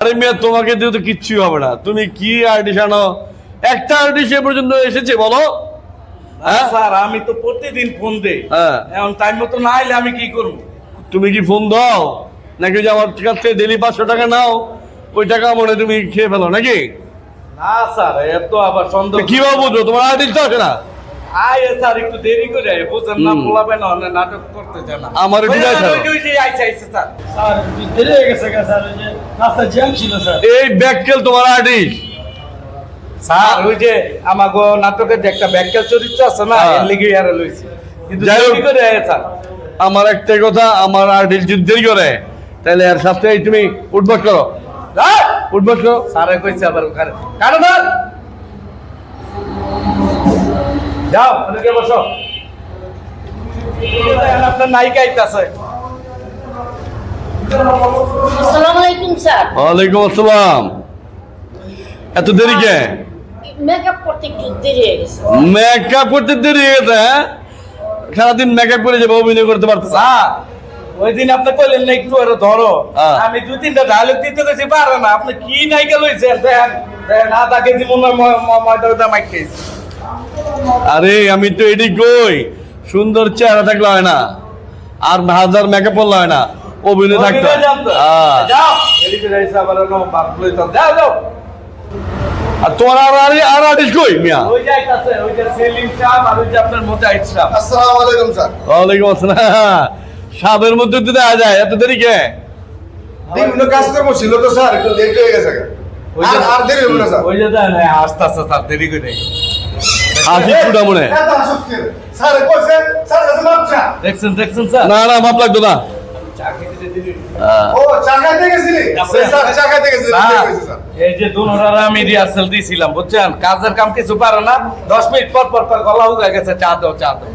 আরে মিয়া তোমাকে দিয়ে তো কিচ্ছু হবে না। তুমি কি আর্টিস্ট আনো? একটা আর্টিস্ট এ পর্যন্ত এসেছে বলো? হ্যাঁ স্যার আমি তো প্রতিদিন ফোন দেই, হ্যাঁ এখন টাইম মতো না আইলে আমি কি করব? তুমি কি ফোন দাও নাকি যে আমার কাছ থেকে ডেলি 500 টাকা নাও, ওই টাকা মনে তুমি খেয়ে ফেলো নাকি? না স্যার এত আবার সন্দেহ কিভাবে বুঝো তোমার আর্টিস্ট আসে না? আয় স্যার একটু দেরি করে আয়, বুঝেন না বলাবে না নাটক করতে জানা আমার বিদায় ছাড়ো। আইছে স্যার। স্যার দেরি হয়ে গেছে স্যার, ওই যে রাস্তা জ্যাম ছিল স্যার। এই ব্যাককেল তোমার আর্টিস্ট? স্যার ওই যে আমাগো নাটকের যে একটা ব্যাককেল চরিত্র আছে না, হ্যাঁ। এর লেগে আর লইছি, কিন্তু যাই হোক। দেরি করে আয় স্যার। আমার একটাই কথা, আমার আর্টিস্ট যদি দেরি করে তাহলে এর সাথে তুমি উঠবস করো, উঠবস করো। স্যারে কইছে আবার ওখানে কারো ধর যাও ওদিকে বসো। দেখেন আপনার নায়িকা আইতাছে। আসসালামু আলাইকুম স্যার। ওয়ালাইকুম আসসালাম। এত দেরি কে? মেকআপ করতে একটু দেরি হয়ে গেছে। মেকআপ করতে দেরি হয়ে গেছে? হ্যাঁ, সারাদিন মেকআপ করে যাবো, অভিনয় করতে পারতো না। স্যার ওই দিন আপনি কইলেন না একটু আরো ধরো, হ্যাঁ। আমি দুই তিনটা ডায়লগ দিতে গেছি পারে না, আপনি কি নায়িকা লইছেন? দেখেন দেখেন আধা কেজি ময়দা মাইক খেয়েছি। আরে আমি তো এটি কই, সুন্দর চেহারা থাকলে হয় না, আর হাজার মেকআপ করলে হয় না, অভিনয় থাকতে হয়। হ্যাঁ। যাও এদিকে করে আইসা আবার বাপ লইতাম, যাও যাও। আর তোমার আর আর্টিস্ট কই মিয়া? ওই যে আইতাছে, ওই যে সেলিম সাহেব আর ওই যে আপনার মোজাহিদ সাহেব। আসসালামু আলাইকুম স্যার। ওয়ালাইকুম আসসালাম। সাবের মধ্যে তো দেখা যায়, এত দেরি কে? বিভিন্ন কাজকর্ম ছিল তো স্যার, একটু লেট হয়ে গেছে। ওই যে- আর দেরি হবে না স্যার। ওই যে দেন আসতেছে স্যার, দেরি করে। হাসি ফুটা মনে। এত আসছে স্যার, কইছে স্যার কাছে মাপছা। দেখছেন দেখছেন স্যার, না না, মাপ লাগতো না। চাকরি দিতে দেরি হয়েছে। হ্যাঁ। ও চা খাইতে গেছিলি? স্যার চা খাইতে গেছিলি, ঠিক স্যার, হয়েছে স্যার। এই যে দুনোরা আমি রিহার্সাল দিয়েছিলাম বুঝছেন, কাজের কাম কিছু পারে না, 10 মিনিট পর পর পর গলা উগা গেছে, চা দাও চা দাও।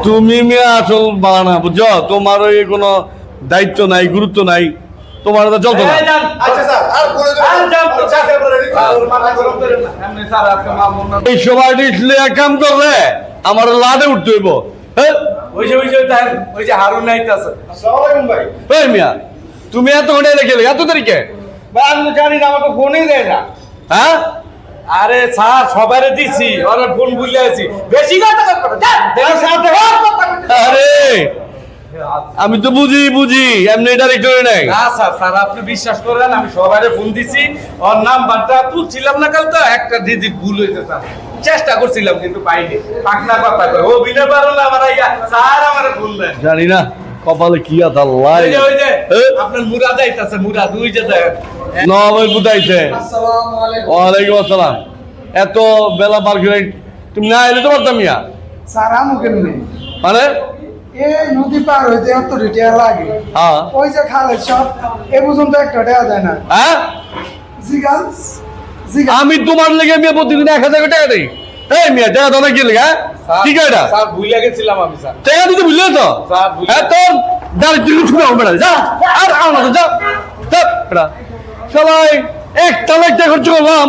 তুমি মিয়া আসল বানা, বুঝছো? তোমার ওই কোনো দায়িত্ব নাই, গুরুত্ব নাই, তোমার তো চলতো না। এই যান। আচ্ছা স্যার, আর বলে দেবেন। আর যান তো। চা খাইতে রেডি আর মাথা গরম করেন না। এমনি স্যার আজকে মামুন না। এই সব আর্টিস্ট লিয়া কাম করলে আমার লাদে উঠতে হইব। হ্যাঁ, ওই যে দেখেন, ওই যে হারুন আইতাছে। আসসালামু আলাইকুম ভাই। এই মিয়া তুমি এত ঘন্টা লেগে এত তারিখে? ভাই আমি জানি না, আমাকে ফোনই দেয় না। হ্যাঁ, আরে স্যার সবারে দিছি, ওরা ফোন ভুলে আছি, বেশি কথা করবে না। আরে আমি তো বুঝি এমনি ডাইরেক্টর নাই। না স্যার, স্যার আপনি বিশ্বাস করেন, আমি সবারে ফোন দিছি, ওর নাম্বারটা তুলছিলাম না কাল, তো একটা ডিজিট ভুল হয়েছে স্যার, চেষ্টা করছিলাম কিন্তু পাইনি। পাকনা কথা কয় ও বিনা পারো না, আমার আইয়া স্যার আমারে ফোন দেন। জানি না কপালে কি আছে আল্লাহ। ওই যে আপনার মুরাদ আইতাছে, মুরাদ ওই যে দেখেন। নবাই বুঝাইছে। আসসালামু আলাইকুম। ওয়ালাইকুম আসসালাম। এত বেলা পার করে তুমি না এলে তো পারতাম মিয়া। স্যার আমু কেমনি মানে এই নদী পার হইতে এত রিটায়ার লাগে, হ্যাঁ ওই যে খালের সব এ পর্যন্ত একটা দেওয়া যায় না। হ্যাঁ, জিগান জিগান আমি তোমার লেগে মিয়া প্রতিদিন 1000 টাকা দেই। এই মিয়া টাকা দাও না কি লেগে? স্যার, ঠিক আছে, স্যার ভুলে গেছিলাম আমি স্যার। টাকা দিতে ভুললে তো? স্যার, ভুলে- হ্যাঁ তোর দাঁড়িয়ে ছুটে হবে না, যা আর আও না, যা যা। সবাই একটা লাখ টাকা খরচ করলাম,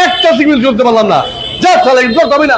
একটা সিগন্যাল করতে পারলাম না, যা চলে তবে না।